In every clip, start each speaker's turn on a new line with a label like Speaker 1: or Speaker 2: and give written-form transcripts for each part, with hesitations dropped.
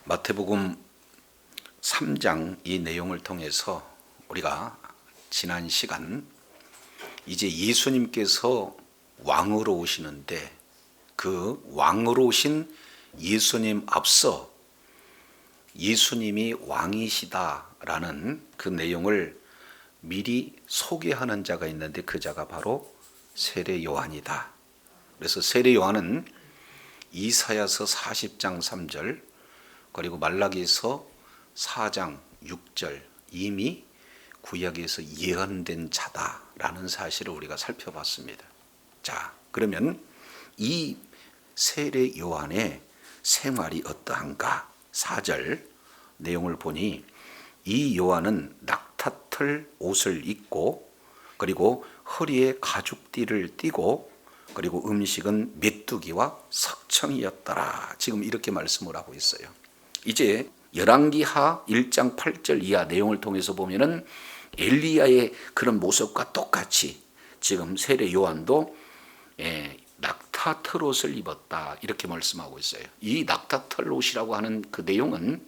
Speaker 1: 마태복음 3장 이 내용을 통해서 우리가 지난 시간 이제 예수님께서 왕으로 오시는데 그 왕으로 오신 예수님 앞서 예수님이 왕이시다라는 그 내용을 미리 소개하는 자가 있는데 그 자가 바로 세례 요한이다. 그래서 세례 요한은 이사야서 40장 3절 그리고 말라기서 4장 6절 이미 구약에서 예언된 자다라는 사실을 우리가 살펴봤습니다. 자, 그러면 이 세례 요한의 생활이 어떠한가? 4절 내용을 보니 이 요한은 낙타털 옷을 입고 그리고 허리에 가죽띠를 띠고 그리고 음식은 메뚜기와 석청이었더라. 지금 이렇게 말씀을 하고 있어요. 이제 열왕기하 1장 8절 이하 내용을 통해서 보면은 엘리야의 그런 모습과 똑같이 지금 세례 요한도 낙타털 옷을 입었다 이렇게 말씀하고 있어요. 이 낙타털 옷이라고 하는 그 내용은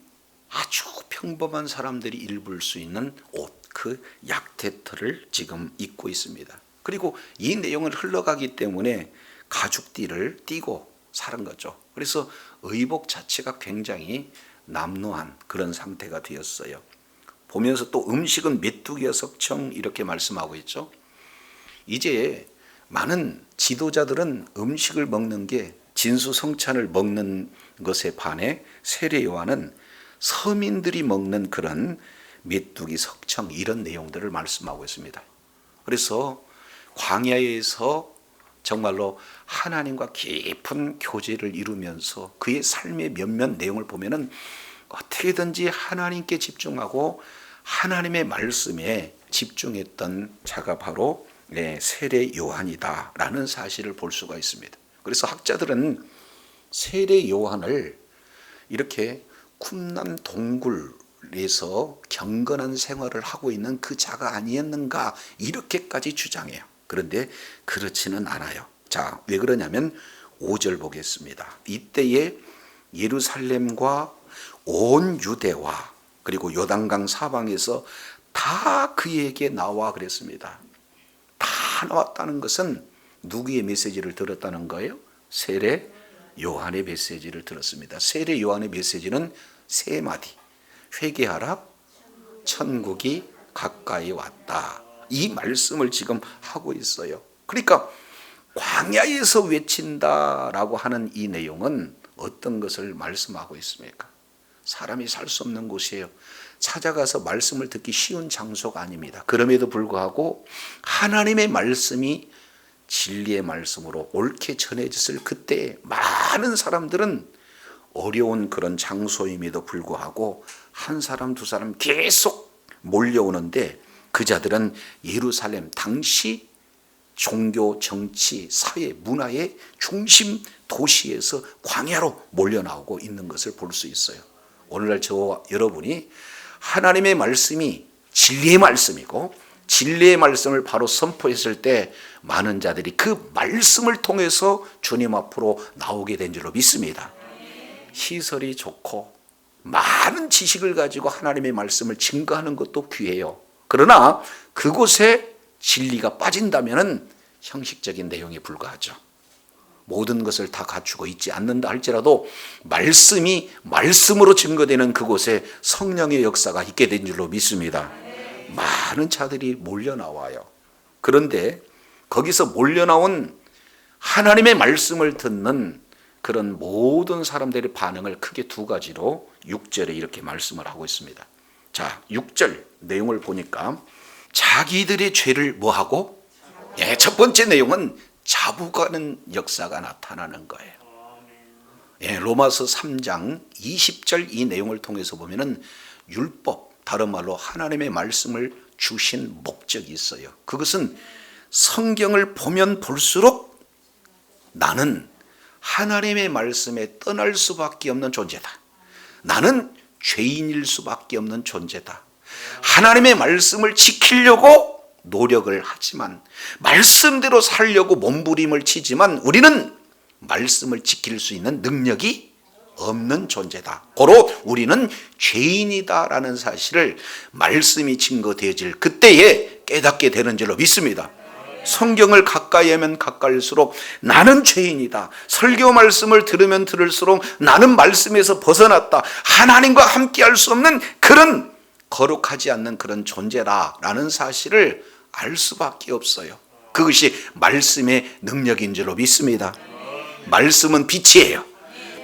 Speaker 1: 아주 평범한 사람들이 입을 수 있는 옷, 그 약태털을 지금 입고 있습니다. 그리고 이 내용을 흘러가기 때문에 가죽띠를 띠고 사는 거죠. 그래서 의복 자체가 굉장히 남루한 그런 상태가 되었어요. 보면서 또 음식은 메뚜기와 석청 이렇게 말씀하고 있죠. 이제 많은 지도자들은 음식을 먹는 게 진수성찬을 먹는 것에 반해 세례 요한은 서민들이 먹는 그런 메뚜기, 석청 이런 내용들을 말씀하고 있습니다. 그래서 광야에서 정말로 하나님과 깊은 교제를 이루면서 그의 삶의 몇몇 내용을 보면은 어떻게든지 하나님께 집중하고 하나님의 말씀에 집중했던 자가 바로 세례 요한이다라는 사실을 볼 수가 있습니다. 그래서 학자들은 세례 요한을 이렇게 쿰남 동굴에서 경건한 생활을 하고 있는 그 자가 아니었는가 이렇게까지 주장해요. 그런데 그렇지는 않아요. 자, 왜 그러냐면 5절 보겠습니다. 이때에 예루살렘과 온 유대와 그리고 요단강 사방에서 다 그에게 나와 그랬습니다. 다 나왔다는 것은 누구의 메시지를 들었다는 거예요? 세례 요한의 메시지를 들었습니다. 세례 요한의 메시지는 세 마디. 회개하라, 천국이 가까이 왔다. 이 말씀을 지금 하고 있어요. 그러니까 광야에서 외친다라고 하는 이 내용은 어떤 것을 말씀하고 있습니까? 사람이 살 수 없는 곳이에요. 찾아가서 말씀을 듣기 쉬운 장소가 아닙니다. 그럼에도 불구하고 하나님의 말씀이 진리의 말씀으로 옳게 전해졌을 그때 많은 사람들은 어려운 그런 장소임에도 불구하고 한 사람 두 사람 계속 몰려오는데 그 자들은 예루살렘 당시 종교, 정치, 사회, 문화의 중심 도시에서 광야로 몰려나오고 있는 것을 볼 수 있어요. 오늘날 저와 여러분이 하나님의 말씀이 진리의 말씀이고 진리의 말씀을 바로 선포했을 때 많은 자들이 그 말씀을 통해서 주님 앞으로 나오게 된 줄로 믿습니다. 시설이 좋고 많은 지식을 가지고 하나님의 말씀을 증거하는 것도 귀해요. 그러나 그곳에 진리가 빠진다면 형식적인 내용에 불과하죠. 모든 것을 다 갖추고 있지 않는다 할지라도 말씀이 말씀으로 증거되는 그곳에 성령의 역사가 있게 된 줄로 믿습니다. 많은 자들이 몰려 나와요. 그런데 거기서 몰려 나온 하나님의 말씀을 듣는 그런 모든 사람들의 반응을 크게 두 가지로 6절에 이렇게 말씀을 하고 있습니다. 자, 6절 내용을 보니까 자기들의 죄를 뭐하고? 첫 번째 내용은 자부하는 역사가 나타나는 거예요. 로마서 3장 20절 이 내용을 통해서 보면은 율법, 다른 말로 하나님의 말씀을 주신 목적이 있어요. 그것은 성경을 보면 볼수록 나는 하나님의 말씀에 떠날 수밖에 없는 존재다. 나는 죄인일 수밖에 없는 존재다. 하나님의 말씀을 지키려고 노력을 하지만 말씀대로 살려고 몸부림을 치지만 우리는 말씀을 지킬 수 있는 능력이 없는 존재다. 고로 우리는 죄인이다라는 사실을 말씀이 증거되어질 그때에 깨닫게 되는 줄로 믿습니다. 성경을 가까이 하면 가까이일수록 나는 죄인이다. 설교 말씀을 들으면 들을수록 나는 말씀에서 벗어났다. 하나님과 함께 할 수 없는 그런 거룩하지 않는 그런 존재다라는 사실을 알 수밖에 없어요. 그것이 말씀의 능력인 줄로 믿습니다. 말씀은 빛이에요.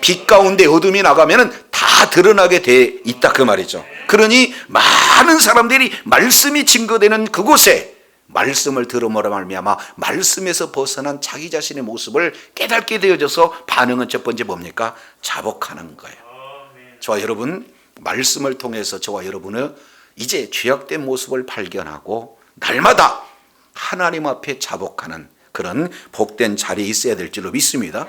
Speaker 1: 빛 가운데 어둠이 나가면 다 드러나게 돼 있다 그 말이죠. 그러니 많은 사람들이 말씀이 증거되는 그곳에 말씀을 들음으로 말미암아 말씀에서 벗어난 자기 자신의 모습을 깨닫게 되어져서 반응은 첫 번째 뭡니까? 자복하는 거예요. 저와 여러분, 말씀을 통해서 저와 여러분은 이제 죄악된 모습을 발견하고 날마다 하나님 앞에 자복하는 그런 복된 자리에 있어야 될 줄로 믿습니다.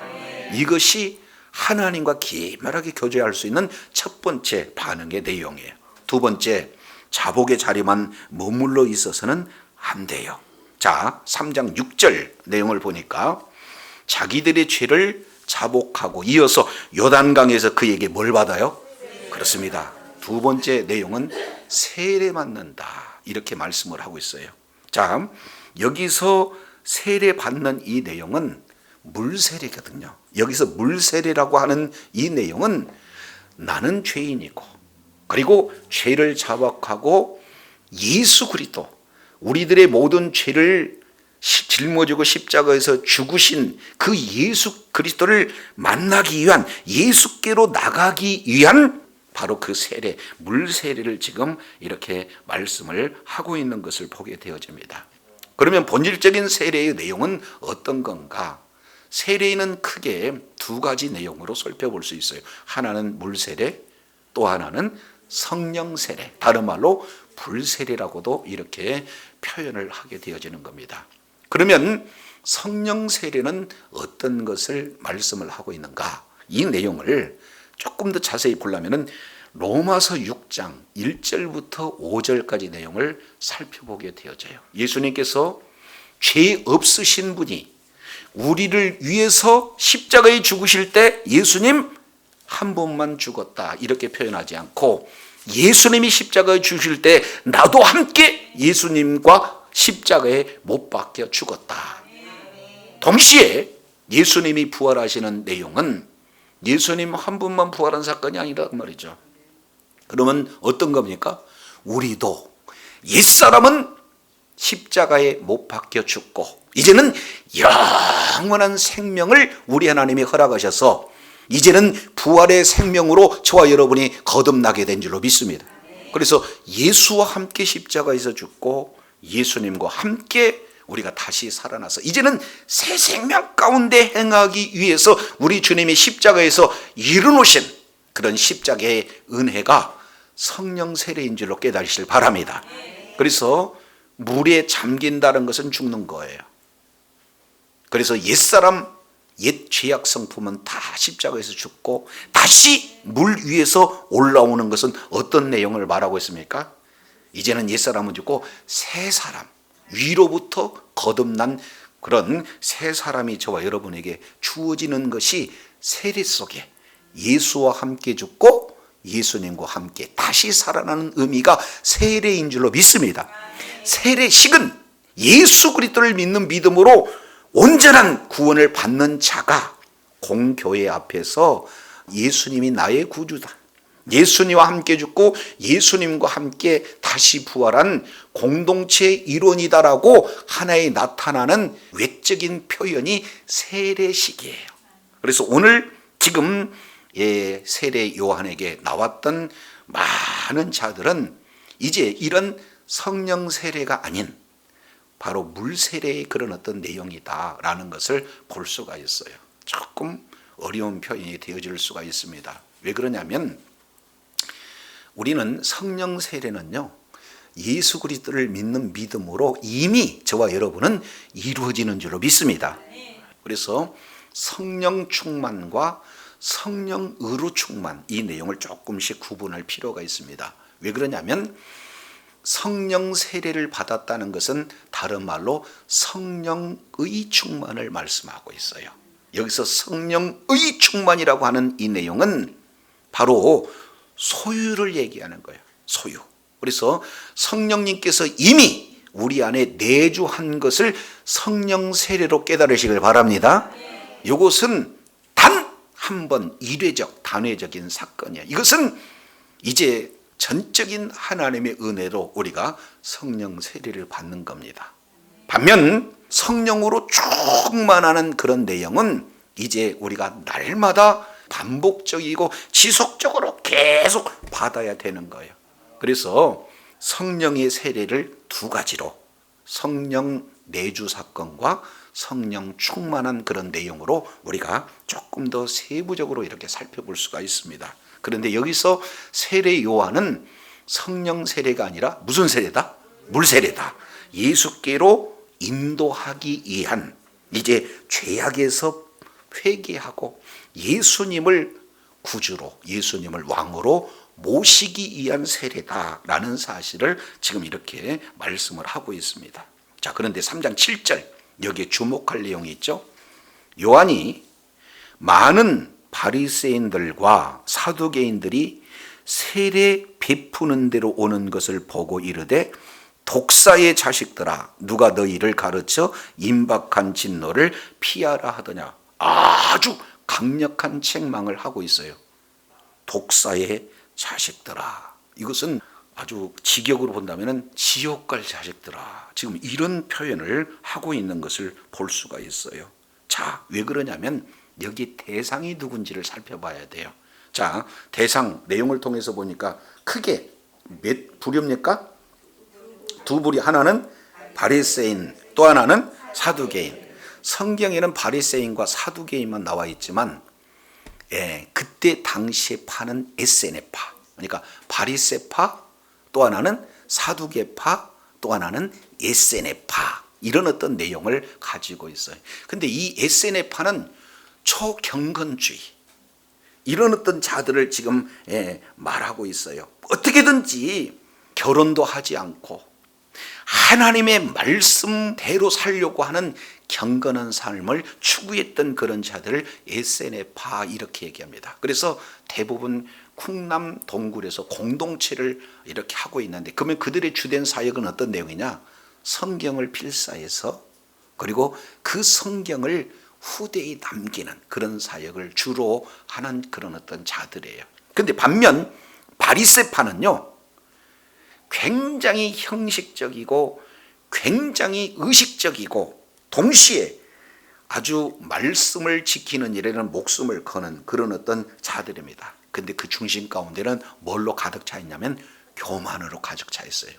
Speaker 1: 이것이 하나님과 긴밀하게 교제할 수 있는 첫 번째 반응의 내용이에요. 두 번째, 자복의 자리만 머물러 있어서는 안 돼요. 자, 3장 6절 내용을 보니까 자기들의 죄를 자복하고 이어서 요단강에서 그에게 뭘 받아요? 그렇습니다. 두 번째 내용은 세례 받는다 이렇게 말씀을 하고 있어요. 자, 여기서 세례 받는 이 내용은 물세례거든요. 여기서 물세례라고 하는 이 내용은 나는 죄인이고 그리고 죄를 자복하고 예수 그리스도 우리들의 모든 죄를 짊어지고 십자가에서 죽으신 그 예수 그리스도를 만나기 위한 예수께로 나가기 위한 바로 그 세례, 물세례를 지금 이렇게 말씀을 하고 있는 것을 보게 되어집니다. 그러면 본질적인 세례의 내용은 어떤 건가? 세례는 크게 두 가지 내용으로 살펴볼 수 있어요. 하나는 물세례, 또 하나는 성령 세례, 다른 말로 불세례라고도 이렇게 표현을 하게 되어지는 겁니다. 그러면 성령 세례는 어떤 것을 말씀을 하고 있는가? 이 내용을 조금 더 자세히 보려면 로마서 6장 1절부터 5절까지 내용을 살펴보게 되어져요. 예수님께서 죄 없으신 분이 우리를 위해서 십자가에 죽으실 때 예수님 한 번만 죽었다 이렇게 표현하지 않고 예수님이 십자가에 죽으실 때 나도 함께 예수님과 십자가에 못 박혀 죽었다. 동시에 예수님이 부활하시는 내용은 예수님 한 분만 부활한 사건이 아니라 말이죠. 그러면 어떤 겁니까? 우리도 옛사람은 십자가에 못 박혀 죽고 이제는 영원한 생명을 우리 하나님이 허락하셔서 이제는 부활의 생명으로 저와 여러분이 거듭나게 된 줄로 믿습니다. 그래서 예수와 함께 십자가에서 죽고 예수님과 함께 우리가 다시 살아나서 이제는 새 생명 가운데 행하기 위해서 우리 주님이 십자가에서 이루놓으신 그런 십자가의 은혜가 성령 세례인 줄로 깨달으시길 바랍니다. 그래서 물에 잠긴다는 것은 죽는 거예요. 그래서 옛사람 옛 죄악 성품은 다 십자가에서 죽고 다시 물 위에서 올라오는 것은 어떤 내용을 말하고 있습니까? 이제는 옛사람은 죽고 새 사람 위로부터 거듭난 그런 새 사람이 저와 여러분에게 주어지는 것이 세례 속에 예수와 함께 죽고 예수님과 함께 다시 살아나는 의미가 세례인 줄로 믿습니다. 세례식은 예수 그리스도를 믿는 믿음으로 온전한 구원을 받는 자가 공교회 앞에서 예수님이 나의 구주다, 예수님과 함께 죽고 예수님과 함께 다시 부활한 공동체의 일원이다라고 하나의 나타나는 외적인 표현이 세례식이에요. 그래서 오늘 지금 세례 요한에게 나왔던 많은 자들은 이제 이런 성령 세례가 아닌 바로 물세례의 그런 어떤 내용이다라는 것을 볼 수가 있어요. 조금 어려운 표현이 되어질 수가 있습니다. 왜 그러냐면 우리는 성령 세례는요, 예수 그리스도를 믿는 믿음으로 이미 저와 여러분은 이루어지는 줄로 믿습니다. 그래서 성령 충만과 성령의로 충만, 이 내용을 조금씩 구분할 필요가 있습니다. 왜 그러냐면 성령 세례를 받았다는 것은 다른 말로 성령의 충만을 말씀하고 있어요. 여기서 성령의 충만이라고 하는 이 내용은 바로 소유를 얘기하는 거예요. 소유. 그래서 성령님께서 이미 우리 안에 내주한 것을 성령 세례로 깨달으시길 바랍니다. 이것은 단 한 번 이례적 단회적인 사건이에요. 이것은 이제 전적인 하나님의 은혜로 우리가 성령 세례를 받는 겁니다. 반면 성령으로 충만하는 그런 내용은 이제 우리가 날마다 반복적이고 지속적으로 계속 받아야 되는 거예요. 그래서 성령의 세례를 두 가지로, 성령 내주 사건과 성령 충만한 그런 내용으로 우리가 조금 더 세부적으로 이렇게 살펴볼 수가 있습니다. 그런데 여기서 세례 요한은 성령 세례가 아니라 무슨 세례다? 물 세례다. 예수께로 인도하기 위한, 이제 죄악에서 회개하고 예수님을 구주로, 예수님을 왕으로 모시기 위한 세례다라는 사실을 지금 이렇게 말씀을 하고 있습니다. 자, 그런데 3장 7절 여기에 주목할 내용이 있죠. 요한이 많은 바리새인들과 사두개인들이 세례 베푸는 대로 오는 것을 보고 이르되 독사의 자식들아, 누가 너희를 가르쳐 임박한 진노를 피하라 하더냐. 아주 강력한 책망을 하고 있어요. 독사의 자식들아. 이것은 아주 직역으로 본다면 지옥 갈 자식들아. 지금 이런 표현을 하고 있는 것을 볼 수가 있어요. 자, 왜 그러냐면 여기 대상이 누군지를 살펴봐야 돼요. 자, 대상 내용을 통해서 보니까 크게 몇 부류입니까? 두 부류. 하나는 바리새인, 또 하나는 사두개인. 성경에는 바리새인과 사두개인만 나와 있지만 그때 당시에 파는 에세네파, 그러니까 바리새파, 또 하나는 사두개파, 또 하나는 에세네파, 이런 어떤 내용을 가지고 있어요. 근데 이 에세네파는 초경건주의, 이런 어떤 자들을 지금 말하고 있어요. 어떻게든지 결혼도 하지 않고 하나님의 말씀대로 살려고 하는 경건한 삶을 추구했던 그런 자들을 에세네파 이렇게 얘기합니다. 그래서 대부분 쿵남 동굴에서 공동체를 이렇게 하고 있는데, 그러면 그들의 주된 사역은 어떤 내용이냐? 성경을 필사해서, 그리고 그 성경을 후대에 남기는 그런 사역을 주로 하는 그런 어떤 자들이에요. 그런데 반면 바리새파는요, 굉장히 형식적이고 굉장히 의식적이고 동시에 아주 말씀을 지키는 일에는 목숨을 거는 그런 어떤 자들입니다. 근데 그 중심 가운데는 뭘로 가득 차 있냐면 교만으로 가득 차 있어요.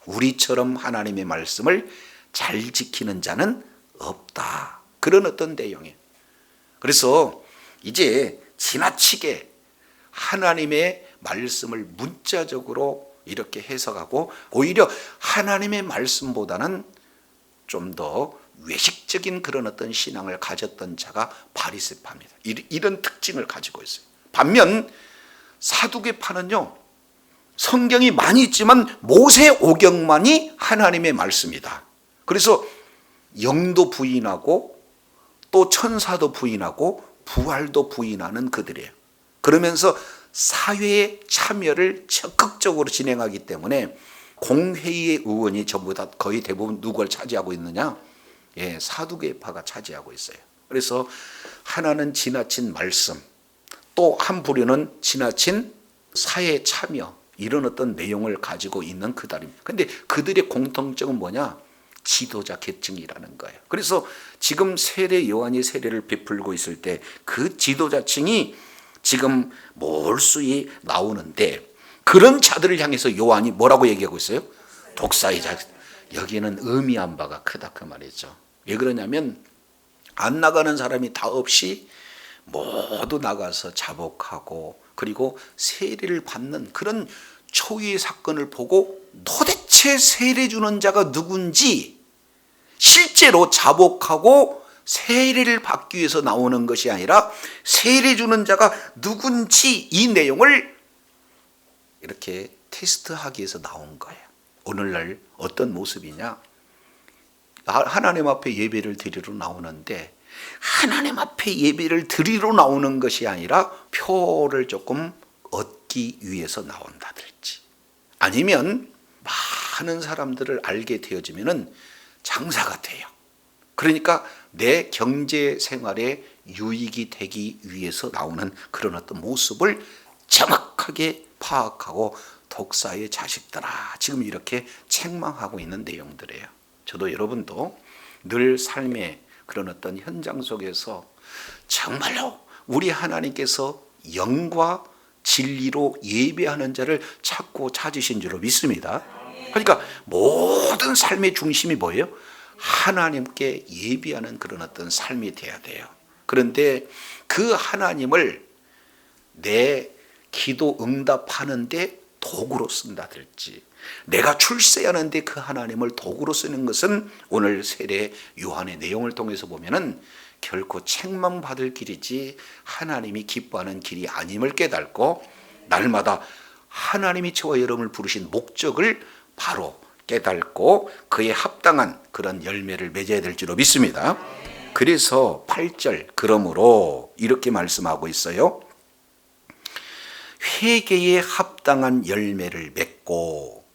Speaker 1: 우리처럼 하나님의 말씀을 잘 지키는 자는 없다, 그런 어떤 내용이에요. 그래서 이제 지나치게 하나님의 말씀을 문자적으로 이렇게 해석하고 오히려 하나님의 말씀보다는 좀 더 외식적인 그런 어떤 신앙을 가졌던 자가 바리새파입니다. 이런 특징을 가지고 있어요. 반면 사두개파는요, 성경이 많이 있지만 모세오경만이 하나님의 말씀이다. 그래서 영도 부인하고 또 천사도 부인하고 부활도 부인하는 그들이에요. 그러면서 사회의 참여를 적극적으로 진행하기 때문에 공회의의 의원이 전부 다 거의 대부분 누구를 차지하고 있느냐? 사두개파가 차지하고 있어요. 그래서 하나는 지나친 말씀, 또 한 부류는 지나친 사회 참여, 이런 어떤 내용을 가지고 있는 그들입니다. 그런데 그들의 공통점은 뭐냐? 지도자 계층이라는 거예요. 그래서 지금 세례 요한이 세례를 베풀고 있을 때 그 지도자층이 지금 몰수히 나오는데, 그런 자들을 향해서 요한이 뭐라고 얘기하고 있어요? 독사의 자식. 여기는 의미한 바가 크다, 그 말이죠. 왜 그러냐면 안 나가는 사람이 다 없이 모두 나가서 자복하고 그리고 세례를 받는 그런 초유의 사건을 보고 도대체 세례 주는 자가 누군지, 실제로 자복하고 세례를 받기 위해서 나오는 것이 아니라 세례 주는 자가 누군지 이 내용을 이렇게 테스트하기 위해서 나온 거예요. 오늘날 어떤 모습이냐? 하나님 앞에 예배를 드리러 나오는데 하나님 앞에 예배를 드리러 나오는 것이 아니라 표를 조금 얻기 위해서 나온다든지, 아니면 많은 사람들을 알게 되어지면은 장사가 돼요. 그러니까 내 경제 생활에 유익이 되기 위해서 나오는 그런 어떤 모습을 정확하게 파악하고 독사의 자식들아, 지금 이렇게 책망하고 있는 내용들이에요. 저도 여러분도 늘 삶의 그런 어떤 현장 속에서 정말로 우리 하나님께서 영과 진리로 예배하는 자를 찾고 찾으신 줄로 믿습니다. 그러니까 모든 삶의 중심이 뭐예요? 하나님께 예배하는 그런 어떤 삶이 돼야 돼요. 그런데 그 하나님을 내 기도 응답하는데 도구로 쓴다든지, 내가 출세하는데 그 하나님을 도구로 쓰는 것은 오늘 세례 요한의 내용을 통해서 보면은 결코 책망받을 길이지 하나님이 기뻐하는 길이 아님을 깨닫고, 날마다 하나님이 저와 여러분을 부르신 목적을 바로 깨닫고 그에 합당한 그런 열매를 맺어야 될 줄로 믿습니다. 그래서 8절, 그러므로 이렇게 말씀하고 있어요. 회개에 합당한 열매를 맺고,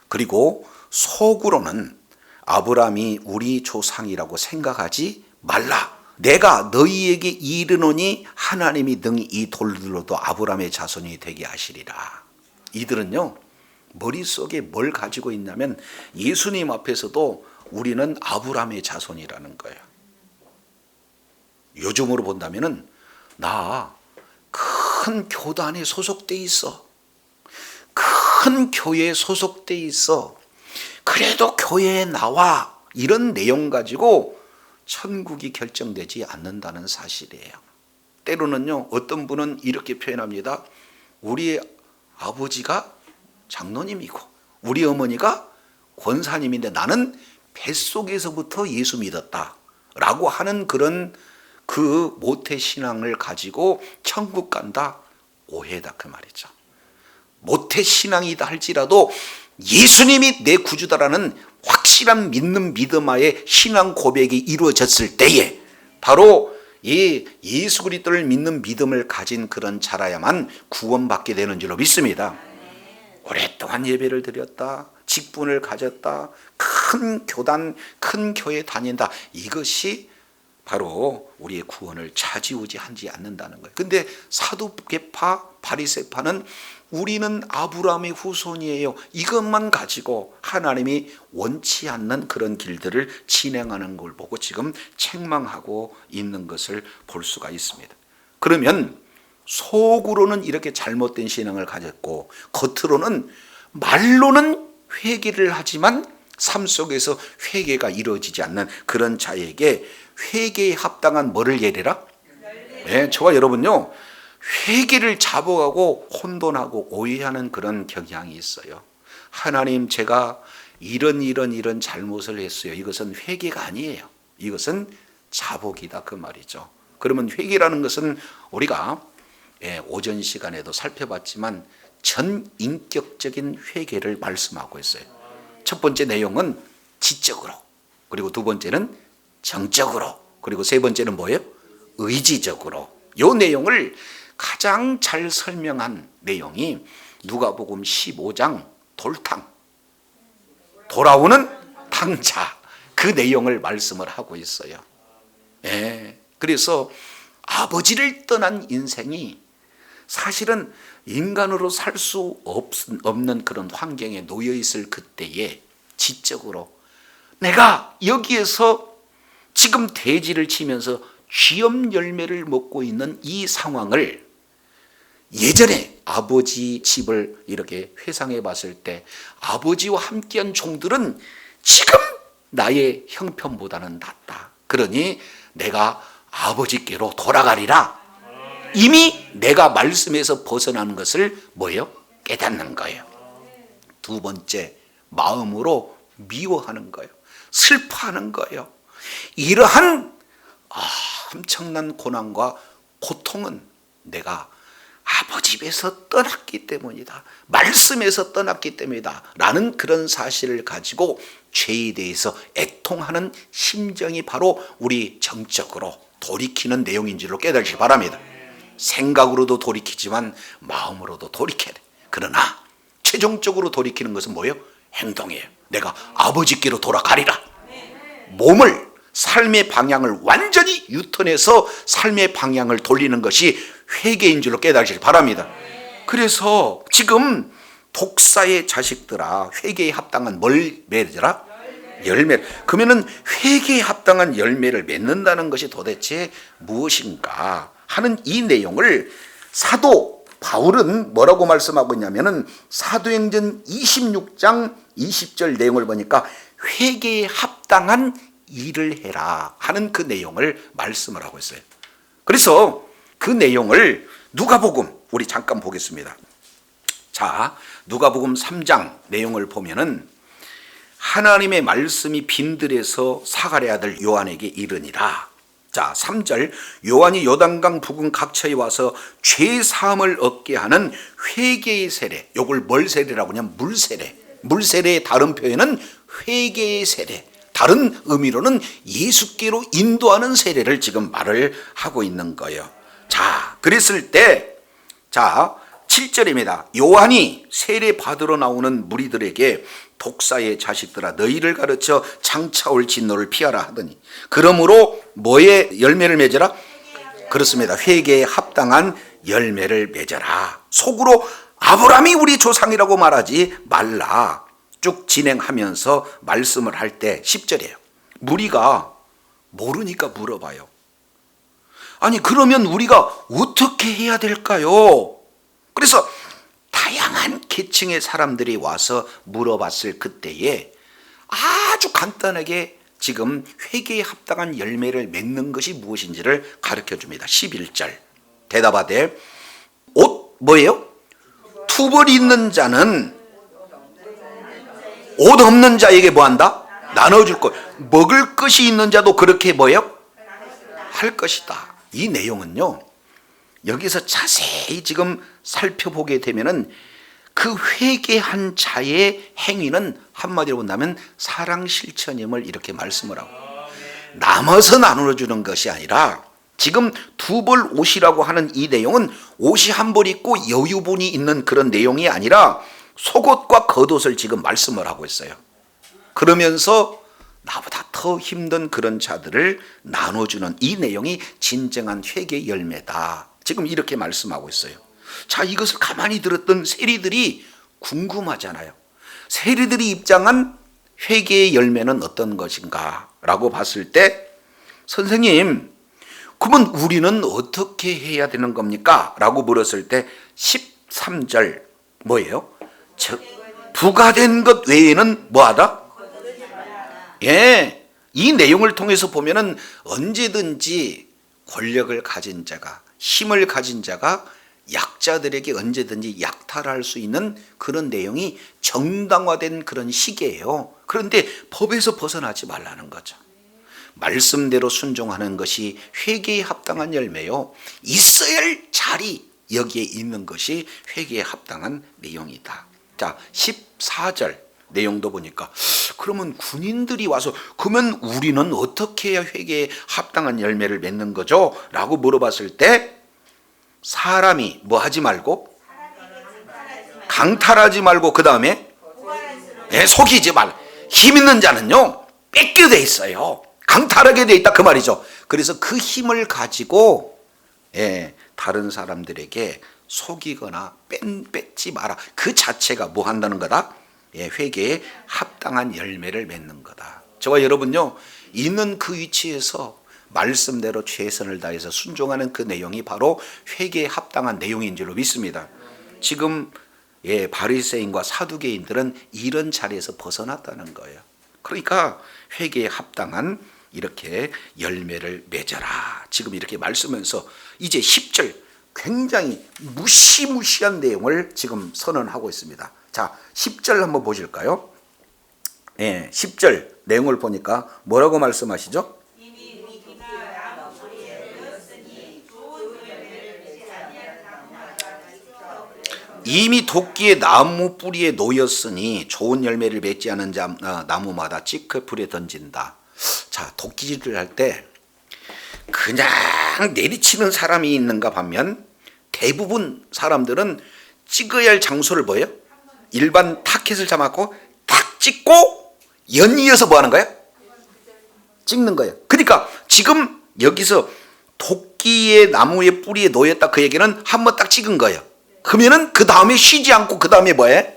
Speaker 1: 그리고 속으로는 아브라함이 우리 조상이라고 생각하지 말라. 내가 너희에게 이르노니 하나님이 능히 이 돌들로도 아브라함의 자손이 되게 하시리라. 이들은요, 머릿속에 뭘 가지고 있냐면 예수님 앞에서도 우리는 아브라함의 자손이라는 거예요. 요즘으로 본다면은 나 큰 교단에 소속돼 있어. 큰 교회에 소속돼 있어. 그래도 교회에 나와. 이런 내용 가지고 천국이 결정되지 않는다는 사실이에요. 때로는요, 어떤 분은 이렇게 표현합니다. 우리 아버지가 장로님이고 우리 어머니가 권사님인데 나는 뱃속에서부터 예수 믿었다 라고 하는 그런 그 모태신앙을 가지고 천국 간다, 오해다 그 말이죠. 모태신앙이다 할지라도 예수님이 내 구주다라는 확실한 믿는 믿음하에 신앙 고백이 이루어졌을 때에 바로 이 예수 그리스도를 믿는 믿음을 가진 그런 자라야만 구원받게 되는 줄로 믿습니다. 오랫동안 예배를 드렸다, 직분을 가졌다, 큰 교단, 큰 교회 다닌다, 이것이 바로 우리의 구원을 차지우지하지 않는다는 거예요. 근데 사두개파, 바리새파는 우리는 아브라함의 후손이에요, 이것만 가지고 하나님이 원치 않는 그런 길들을 진행하는 걸 보고 지금 책망하고 있는 것을 볼 수가 있습니다. 그러면 속으로는 이렇게 잘못된 신앙을 가졌고 겉으로는 말로는 회개를 하지만 삶 속에서 회개가 이루어지지 않는 그런 자에게 회개에 합당한 뭐를 예리라? 네, 저와 여러분요, 회개를 잡아가고 혼돈하고 오해하는 그런 경향이 있어요. 하나님, 제가 이런 잘못을 했어요. 이것은 회개가 아니에요. 이것은 자복이다 그 말이죠. 그러면 회개라는 것은 우리가 오전 시간에도 살펴봤지만 전인격적인 회개를 말씀하고 있어요. 첫 번째 내용은 지적으로, 그리고 두 번째는 정적으로, 그리고 세 번째는 뭐예요? 의지적으로. 이 내용을 가장 잘 설명한 내용이 누가복음 15장 돌탕, 돌아오는 탕자, 그 내용을 말씀을 하고 있어요. 그래서 아버지를 떠난 인생이 사실은 인간으로 살 수 없는 그런 환경에 놓여 있을 그때에 지적으로 내가 여기에서 지금 대지를 치면서 쥐염 열매를 먹고 있는 이 상황을 예전에 아버지 집을 이렇게 회상해 봤을 때 아버지와 함께한 종들은 지금 나의 형편보다는 낫다. 그러니 내가 아버지께로 돌아가리라. 이미 내가 말씀에서 벗어나는 것을 뭐예요? 깨닫는 거예요. 두 번째, 마음으로 미워하는 거예요. 슬퍼하는 거예요. 이러한 엄청난 고난과 고통은 내가 아버지 집에서 떠났기 때문이다, 말씀에서 떠났기 때문이다 라는 그런 사실을 가지고 죄에 대해서 애통하는 심정이 바로 우리 정적으로 돌이키는 내용인 줄로 깨달으시기 바랍니다. 생각으로도 돌이키지만 마음으로도 돌이켜야 돼. 그러나 최종적으로 돌이키는 것은 뭐예요? 행동이에요. 내가 아버지께로 돌아가리라. 몸을, 삶의 방향을 완전히 유턴해서 삶의 방향을 돌리는 것이 회개인 줄로 깨달으시길 바랍니다. 그래서 지금 독사의 자식들아, 회개에 합당한 뭘 맺으라? 열매. 그러면은 회개에 합당한 열매를 맺는다는 것이 도대체 무엇인가 하는 이 내용을 사도 바울은 뭐라고 말씀하고 있냐면은 사도행전 26장 20절 내용을 보니까 회개에 합당한 일을 해라 하는 그 내용을 말씀을 하고 있어요. 그래서 그 내용을 누가복음 우리 잠깐 보겠습니다. 자, 누가복음 3장 내용을 보면은 하나님의 말씀이 빈들에서 사가랴 아들 요한에게 이르니라. 자, 3절 요한이 요단강 부근 각처에 와서 죄 사함을 얻게 하는 회개의 세례. 요걸 뭘 세례라고 하냐면 물세례. 물세례의 다른 표현은 회개의 세례. 다른 의미로는 예수께로 인도하는 세례를 지금 말을 하고 있는 거예요. 자, 그랬을 때, 자, 7절입니다. 요한이 세례 받으러 나오는 무리들에게 독사의 자식들아 너희를 가르쳐 장차 올 진노를 피하라 하더니 그러므로 뭐의 열매를 맺어라? 그렇습니다. 회개에 합당한 열매를 맺어라. 속으로 아브라함이 우리 조상이라고 말하지 말라. 쭉 진행하면서 말씀을 할 때 10절이에요. 무리가 모르니까 물어봐요. 아니 그러면 우리가 어떻게 해야 될까요? 그래서 다양한 계층의 사람들이 와서 물어봤을 그때에 아주 간단하게 지금 회개에 합당한 열매를 맺는 것이 무엇인지를 가르쳐 줍니다. 11절 대답하되 옷 뭐예요? 투벌 있는 자는 옷 없는 자에게 뭐한다? 나눠줄 것. 먹을 것이 있는 자도 그렇게 뭐예요? 할 것이다. 이 내용은요 여기서 자세히 지금 살펴보게 되면은 그 회개한 자의 행위는 한마디로 본다면 사랑 실천임을 이렇게 말씀을 하고 남아서 나눠주는 것이 아니라 지금 두 벌 옷이라고 하는 이 내용은 옷이 한 벌 있고 여유분이 있는 그런 내용이 아니라 속옷과 겉옷을 지금 말씀을 하고 있어요. 그러면서 나보다 더 힘든 그런 자들을 나눠주는 이 내용이 진정한 회개의 열매다. 지금 이렇게 말씀하고 있어요. 자, 이것을 가만히 들었던 세리들이 궁금하잖아요. 세리들이 입장한 회개의 열매는 어떤 것인가 라고 봤을 때 선생님 그러면 우리는 어떻게 해야 되는 겁니까? 라고 물었을 때 13절 뭐예요? 즉 부가된 것 외에는 뭐하다? 예, 이 내용을 통해서 보면은 언제든지 권력을 가진 자가 힘을 가진 자가 약자들에게 언제든지 약탈할 수 있는 그런 내용이 정당화된 그런 시기예요. 그런데 법에서 벗어나지 말라는 거죠. 말씀대로 순종하는 것이 회개에 합당한 열매요. 있어야 할 자리 여기에 있는 것이 회개에 합당한 내용이다. 자, 14절 내용도 보니까 그러면 군인들이 와서 그러면 우리는 어떻게 해야 회개에 합당한 열매를 맺는 거죠? 라고 물어봤을 때 사람이 뭐 하지 말고 강탈하지 말고 그 다음에 속이지 말. 힘 있는 자는요 뺏게 돼 있어요. 강탈하게 돼 있다 그 말이죠. 그래서 그 힘을 가지고 다른 사람들에게 속이거나 뺏지 마라. 그 자체가 뭐 한다는 거다? 회개에 합당한 열매를 맺는 거다. 저와 여러분요 있는 그 위치에서 말씀대로 최선을 다해서 순종하는 그 내용이 바로 회개에 합당한 내용인 줄로 믿습니다. 지금 바리새인과 사두개인들은 이런 자리에서 벗어났다는 거예요. 그러니까 회개에 합당한 이렇게 열매를 맺어라. 지금 이렇게 말씀하면서 이제 10절 굉장히 무시무시한 내용을 지금 선언하고 있습니다. 자, 10절 한번 보실까요? 10절 내용을 보니까 뭐라고 말씀하시죠? 이미 도끼의 나무 뿌리에 놓였으니 좋은 열매를 맺지 않은 나무마다 찌꺼 불에 던진다. 자, 도끼질을 할 때 그냥 내리치는 사람이 있는가 하면 대부분 사람들은 찍어야 할 장소를 뭐예요? 일반 타켓을 잡아갖고 탁 찍고 연이어서 뭐 하는 거예요? 찍는 거예요. 그러니까 지금 여기서 도끼의 나무의 뿌리에 놓였다, 그 얘기는 한번 딱 찍은 거예요. 그러면은 그 다음에 쉬지 않고 그 다음에 뭐해?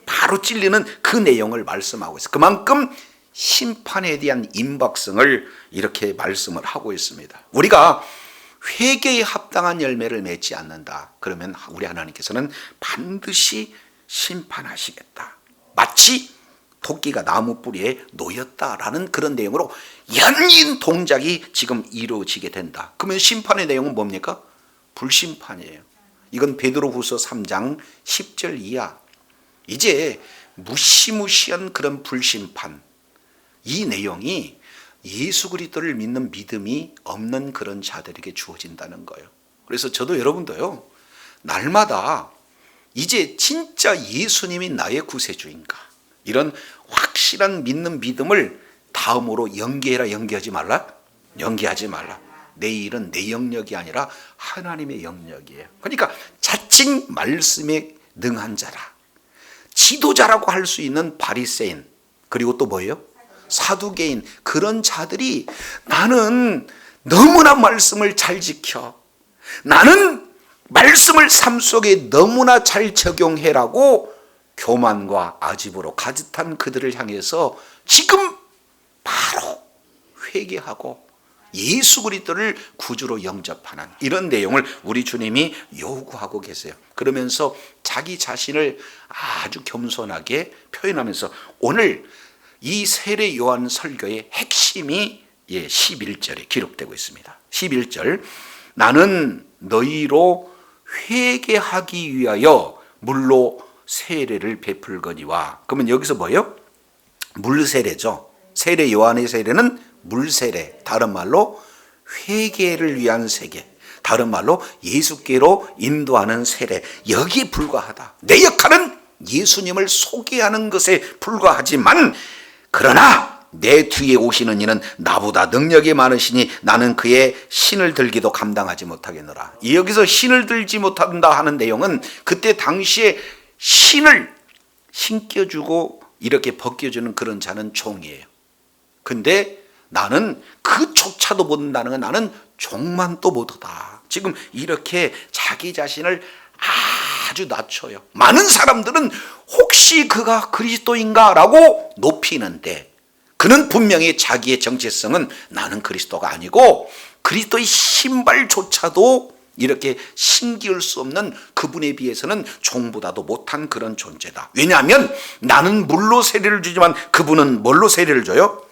Speaker 1: 바로 찔리는 그 내용을 말씀하고 있어요. 그만큼 심판에 대한 임박성을 이렇게 말씀을 하고 있습니다. 우리가 회개에 합당한 열매를 맺지 않는다, 그러면 우리 하나님께서는 반드시 심판하시겠다. 마치 도끼가 나무 뿌리에 놓였다라는 그런 내용으로 연인 동작이 지금 이루어지게 된다. 그러면 심판의 내용은 뭡니까? 불심판이에요. 이건 베드로후서 3장 10절 이하. 이제 무시무시한 그런 불심판, 이 내용이 예수 그리스도를 믿는 믿음이 없는 그런 자들에게 주어진다는 거예요. 그래서 저도 여러분도요, 날마다 이제 진짜 예수님이 나의 구세주인가, 이런 확실한 믿는 믿음을 다음으로 연계해라, 연계하지 말라? 연계하지 말라. 내 일은 내 영역이 아니라 하나님의 영역이에요. 그러니까 자칭 말씀에 능한 자라, 지도자라고 할 수 있는 바리새인, 그리고 또 뭐예요? 사두개인, 그런 자들이 나는 너무나 말씀을 잘 지켜, 나는 말씀을 삶 속에 너무나 잘 적용해라고 교만과 아집으로 가득 찬 그들을 향해서 지금 바로 회개하고 예수 그리스도를 구주로 영접하는 이런 내용을 우리 주님이 요구하고 계세요. 그러면서 자기 자신을 아주 겸손하게 표현하면서 오늘 이 세례 요한 설교의 핵심이 11절에 기록되고 있습니다. 11절, 나는 너희로 회개하기 위하여 물로 세례를 베풀거니와. 그러면 여기서 뭐예요? 물세례죠. 세례 요한의 세례는 물세례, 다른 말로 회개를 위한 세례, 다른 말로 예수께로 인도하는 세례, 여기에 불과하다. 내 역할은 예수님을 소개하는 것에 불과하지만, 그러나 내 뒤에 오시는 이는 나보다 능력이 많으시니 나는 그의 신을 들기도 감당하지 못하겠노라. 여기서 신을 들지 못한다 하는 내용은 그때 당시에 신을 신겨주고 이렇게 벗겨주는 그런 자는 종이에요. 근데 나는 그조차도 못한다는 건 나는 종만 또 못하다. 지금 이렇게 자기 자신을 아주 낮춰요. 많은 사람들은 혹시 그가 그리스도인가 라고 높이는데, 그는 분명히 자기의 정체성은 나는 그리스도가 아니고 그리스도의 신발조차도 이렇게 신기할 수 없는 그분에 비해서는 종보다도 못한 그런 존재다. 왜냐하면 나는 물로 세례를 주지만 그분은 뭘로 세례를 줘요?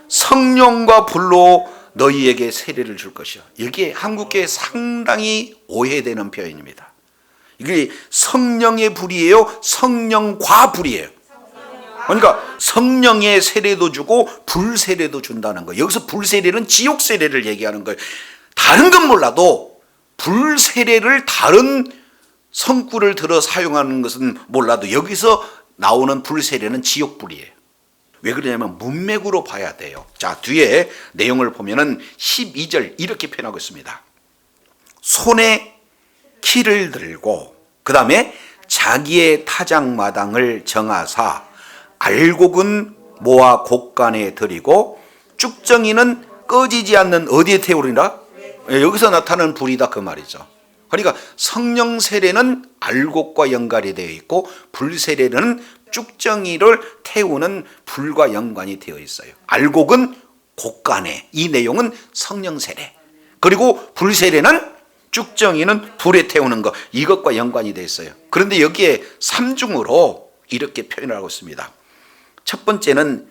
Speaker 1: 성령과 불로 너희에게 세례를 줄 것이요. 여기에 한국교회 상당히 오해되는 표현입니다. 이게 성령의 불이에요? 성령과 불이에요? 그러니까 성령의 세례도 주고 불 세례도 준다는 거예요. 여기서 불 세례는 지옥 세례를 얘기하는 거예요. 다른 건 몰라도 불 세례를 다른 성구를 들어 사용하는 것은 몰라도 여기서 나오는 불 세례는 지옥 불이에요. 왜 그러냐면 문맥으로 봐야 돼요. 자, 뒤에 내용을 보면은 12절 이렇게 표현하고 있습니다. 손에 키를 들고 그 다음에 자기의 타작마당을 정하사 알곡은 모아 곡간에 들이고 쭉정이는 꺼지지 않는 어디에 태우리라? 여기서 나타나는 불이다 그 말이죠. 그러니까 성령 세례는 알곡과 연관이 되어 있고 불 세례는 쭉정이를 태우는 불과 연관이 되어 있어요. 알곡은 곡간에, 이 내용은 성령 세례, 그리고 불 세례는 쭉정이는 불에 태우는 것, 이것과 연관이 되어 있어요. 그런데 여기에 삼중으로 이렇게 표현을 하고 있습니다. 첫 번째는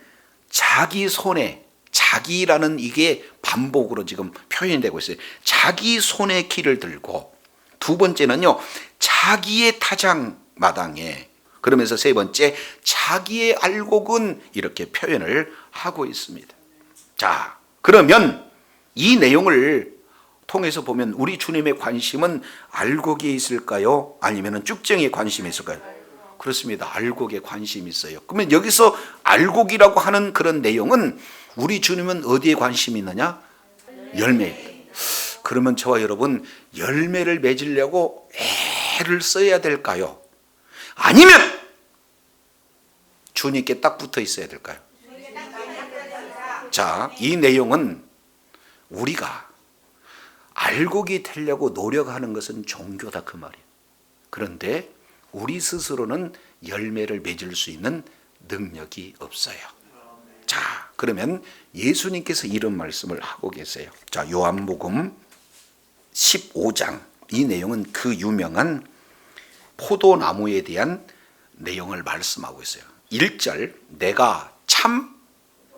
Speaker 1: 자기 손에, 자기라는 이게 반복으로 지금 표현이 되고 있어요. 자기 손에 키를 들고, 두 번째는요 자기의 타작마당에, 그러면서 세 번째 자기의 알곡은 이렇게 표현을 하고 있습니다. 자, 그러면 이 내용을 통해서 보면 우리 주님의 관심은 알곡에 있을까요? 아니면 쭉정이에 관심이 있을까요? 그렇습니다. 알곡에 관심이 있어요. 그러면 여기서 알곡이라고 하는 그런 내용은 우리 주님은 어디에 관심이 있느냐? 열매. 그러면 저와 여러분 열매를 맺으려고 애를 써야 될까요? 아니면 주님께 딱 붙어 있어야 될까요? 자, 이 내용은 우리가 알곡이 되려고 노력하는 것은 종교다 그 말이에요. 그런데 우리 스스로는 열매를 맺을 수 있는 능력이 없어요. 자, 그러면 예수님께서 이런 말씀을 하고 계세요. 자, 요한복음 15장, 이 내용은 그 유명한 포도나무에 대한 내용을 말씀하고 있어요. 1절, 내가 참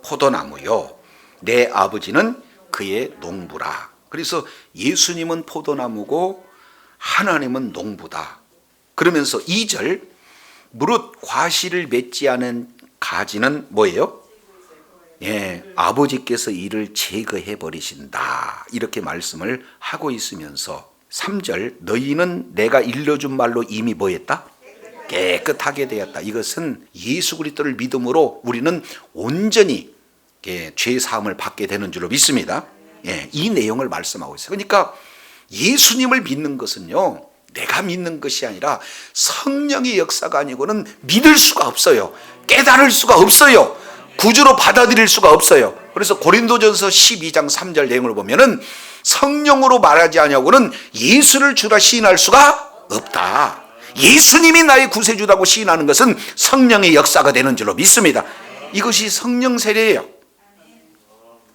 Speaker 1: 포도나무요 내 아버지는 그의 농부라. 그래서 예수님은 포도나무고 하나님은 농부다. 그러면서 2절, 무릇 과실을 맺지 않은 가지는 뭐예요? 예, 아버지께서 이를 제거해 버리신다. 이렇게 말씀을 하고 있으면서 3절, 너희는 내가 일러준 말로 이미 뭐했다? 깨끗하게 되었다. 이것은 예수 그리스도를 믿음으로 우리는 온전히 죄 사함을 받게 되는 줄로 믿습니다. 예, 이 내용을 말씀하고 있어요. 그러니까 예수님을 믿는 것은요, 내가 믿는 것이 아니라 성령의 역사가 아니고는 믿을 수가 없어요. 깨달을 수가 없어요. 구주로 받아들일 수가 없어요. 그래서 고린도전서 12장 3절 내용을 보면은 성령으로 말하지 않냐고는 예수를 주라 시인할 수가 없다. 예수님이 나의 구세주라고 시인하는 것은 성령의 역사가 되는 줄로 믿습니다. 이것이 성령 세례예요.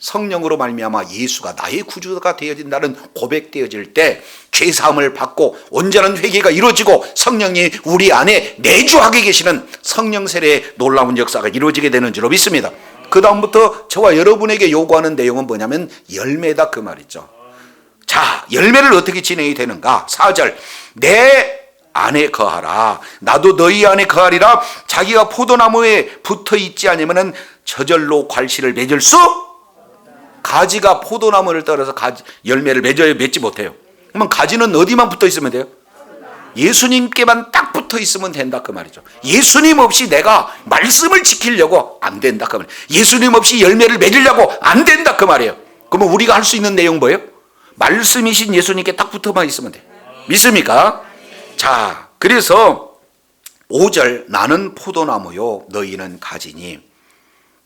Speaker 1: 성령으로 말미암아 예수가 나의 구주가 되어진다는 고백되어질 때 죄사함을 받고 온전한 회개가 이루어지고 성령이 우리 안에 내주하게 계시는 성령 세례의 놀라운 역사가 이루어지게 되는 줄로 믿습니다. 그 다음부터 저와 여러분에게 요구하는 내용은 뭐냐면 열매다 그 말이죠. 자, 열매를 어떻게 진행이 되는가? 4절, 내 안에 거하라. 나도 너희 안에 거하리라. 자기가 포도나무에 붙어 있지 않으면 저절로 과실을 맺을 수, 가지가 포도나무를 따라서 열매를 맺지 못해요. 그러면 가지는 어디만 붙어 있으면 돼요? 예수님께만 딱 붙어 있으면 된다 그 말이죠. 예수님 없이 내가 말씀을 지키려고 안 된다 그 말이에요. 예수님 없이 열매를 맺으려고 안 된다 그 말이에요. 그러면 우리가 할 수 있는 내용 뭐예요? 말씀이신 예수님께 딱 붙어만 있으면 돼. 믿습니까? 자, 그래서 5절, 나는 포도나무요 너희는 가지니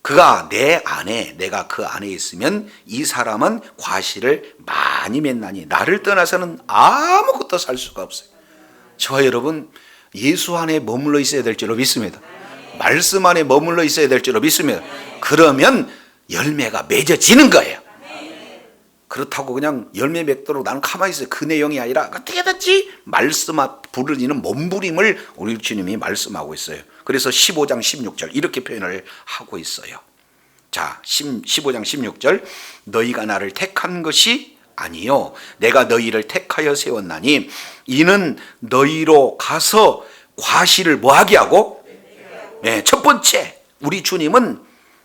Speaker 1: 그가 내 안에, 내가 그 안에 있으면 이 사람은 과실을 많이 맺나니 나를 떠나서는 아무것도 살 수가 없어요. 저와 여러분, 예수 안에 머물러 있어야 될 줄로 믿습니다. 말씀 안에 머물러 있어야 될 줄로 믿습니다. 그러면 열매가 맺어지는 거예요. 그렇다고 그냥 열매 맺도록 나는 가만히 있어요. 그 내용이 아니라 어떻게 됐지? 말씀 앞 부르짖는 몸부림을 우리 주님이 말씀하고 있어요. 그래서 15장 16절 이렇게 표현을 하고 있어요. 자, 15장 16절, 너희가 나를 택한 것이 아니요 내가 너희를 택하여 세웠나니 이는 너희로 가서 과실을 뭐하게 하고, 네, 첫 번째 우리 주님은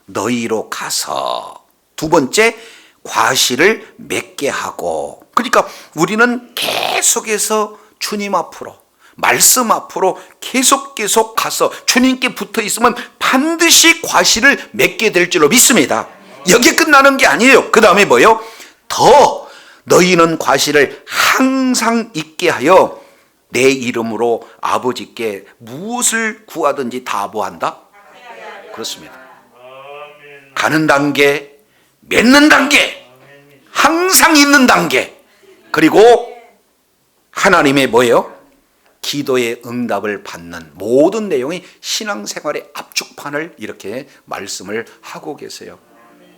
Speaker 1: 너희로 가서, 두 번째 과실을 맺게 하고, 그러니까 우리는 계속해서 주님 앞으로, 말씀 앞으로 계속 가서 주님께 붙어 있으면 반드시 과실을 맺게 될 줄로 믿습니다. 여기 끝나는 게 아니에요. 그 다음에 뭐예요? 더 너희는 과실을 항상 있게 하여 내 이름으로 아버지께 무엇을 구하든지 다 뭐한다? 그렇습니다. 가는 단계, 맺는 단계, 항상 있는 단계, 그리고 하나님의 뭐예요? 기도의 응답을 받는 모든 내용이 신앙생활의 압축판을 이렇게 말씀을 하고 계세요.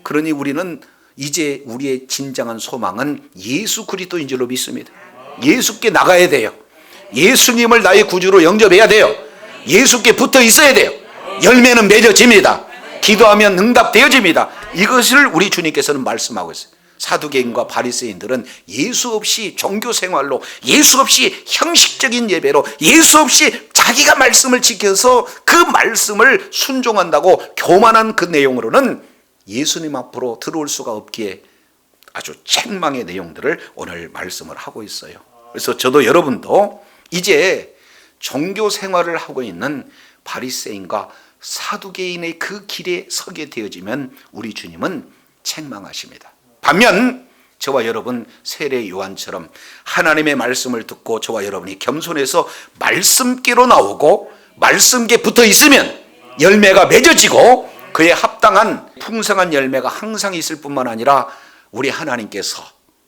Speaker 1: 그러니 우리는 이제 우리의 진정한 소망은 예수 그리스도인 줄로 믿습니다. 예수께 나가야 돼요. 예수님을 나의 구주로 영접해야 돼요. 예수께 붙어 있어야 돼요. 열매는 맺어집니다. 기도하면 응답되어집니다. 이것을 우리 주님께서는 말씀하고 있어요. 사두개인과 바리새인들은 예수 없이 종교 생활로, 예수 없이 형식적인 예배로, 예수 없이 자기가 말씀을 지켜서 그 말씀을 순종한다고 교만한 그 내용으로는 예수님 앞으로 들어올 수가 없기에 아주 책망의 내용들을 오늘 말씀을 하고 있어요. 그래서 저도 여러분도 이제 종교 생활을 하고 있는 바리새인과 사두개인의 그 길에 서게 되어지면 우리 주님은 책망하십니다. 반면 저와 여러분 세례 요한처럼 하나님의 말씀을 듣고 저와 여러분이 겸손해서 말씀께로 나오고 말씀께 붙어 있으면 열매가 맺어지고 그에 합당한 풍성한 열매가 항상 있을 뿐만 아니라 우리 하나님께서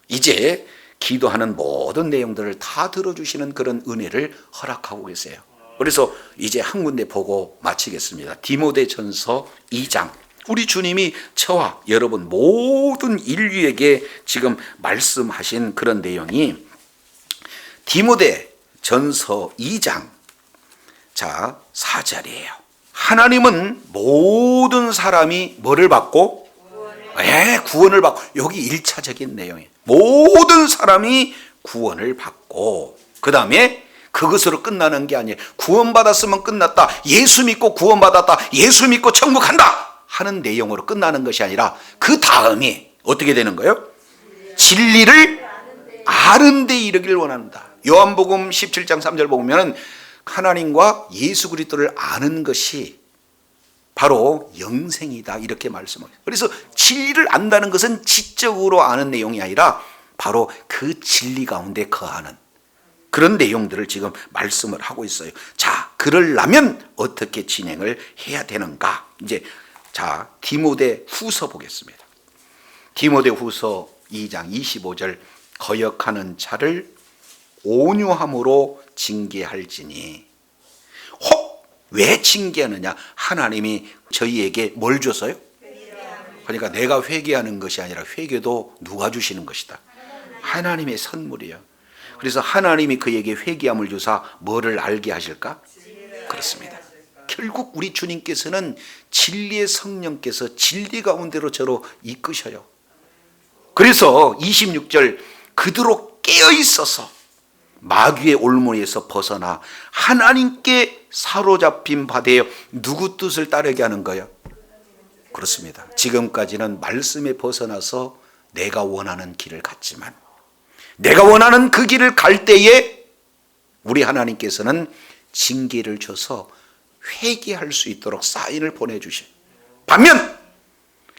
Speaker 1: 이제 기도하는 모든 내용들을 다 들어주시는 그런 은혜를 허락하고 계세요. 그래서 이제 한 군데 보고 마치겠습니다. 디모데전서 2장. 우리 주님이 저와 여러분 모든 인류에게 지금 말씀하신 그런 내용이 디모데전서 2장 자 4절이에요. 하나님은 모든 사람이 뭐를 받고? 구원을 받고. 여기 1차적인 내용이에요. 모든 사람이 구원을 받고, 그 다음에 그것으로 끝나는 게 아니에요. 구원받았으면 끝났다, 예수 믿고 구원받았다, 예수 믿고 천국 간다 하는 내용으로 끝나는 것이 아니라 그 다음이 어떻게 되는 거예요? 진리를 아는 데 이르기를 원한다. 요한복음 17장 3절 보면 하나님과 예수 그리스도를 아는 것이 바로 영생이다 이렇게 말씀합니다. 그래서 진리를 안다는 것은 지적으로 아는 내용이 아니라 바로 그 진리 가운데 거하는 그런 내용들을 지금 말씀을 하고 있어요. 자, 그러려면 어떻게 진행을 해야 되는가? 이제 자, 디모데 후서 보겠습니다. 디모데 후서 2장 25절 거역하는 자를 온유함으로 징계할지니. 혹 왜 징계하느냐? 하나님이 저희에게 뭘 줬어요? 그러니까 내가 회개하는 것이 아니라 회개도 누가 주시는 것이다? 하나님의 선물이에요. 그래서 하나님이 그에게 회개함을 주사 뭐를 알게 하실까? 그렇습니다. 결국 우리 주님께서는 진리의 성령께서 진리 가운데로 저로 이끄셔요. 그래서 26절 그대로 깨어 있어서 마귀의 올무리에서 벗어나 하나님께 사로잡힌 바 되어 누구 뜻을 따르게 하는 거예요? 그렇습니다. 지금까지는 말씀에 벗어나서 내가 원하는 길을 갔지만 내가 원하는 그 길을 갈 때에 우리 하나님께서는 징계를 줘서 회개할 수 있도록 사인을 보내주셔요. 반면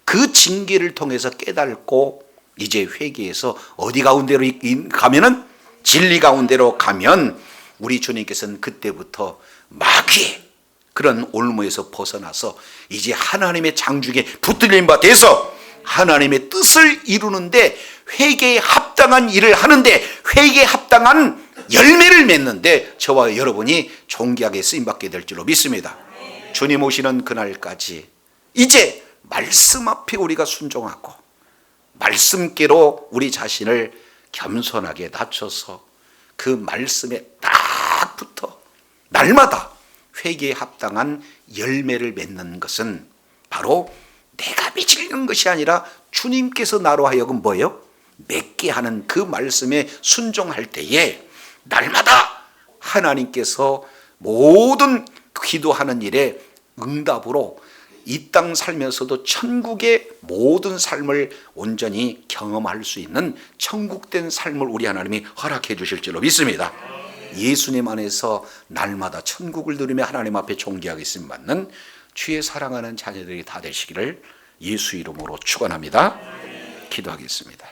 Speaker 1: 그 징계를 통해서 깨닫고 이제 회개해서 어디 가운데로 가면은 진리 가운데로 가면 우리 주님께서는 그때부터 마귀의 그런 올무에서 벗어나서 이제 하나님의 장중에 붙들린 바 돼서 하나님의 뜻을 이루는데 회개에 합당한 일을 하는데 회개에 합당한 열매를 맺는데 저와 여러분이 존귀하게 쓰임받게 될 줄로 믿습니다. 주님 오시는 그날까지 이제 말씀 앞에 우리가 순종하고 말씀께로 우리 자신을 겸손하게 낮춰서 그 말씀에 딱 붙어 날마다 회개에 합당한 열매를 맺는 것은 바로 내가 맺는 것이 아니라 주님께서 나로 하여금 뭐예요? 맺게 하는 그 말씀에 순종할 때에 날마다 하나님께서 모든 기도하는 일에 응답으로 이 땅 살면서도 천국의 모든 삶을 온전히 경험할 수 있는 천국된 삶을 우리 하나님이 허락해 주실 줄로 믿습니다. 예수님 안에서 날마다 천국을 누리며 하나님 앞에 존귀하게 쓰임 받는 주의 사랑하는 자녀들이 다 되시기를 예수 이름으로 축원합니다. 기도하겠습니다.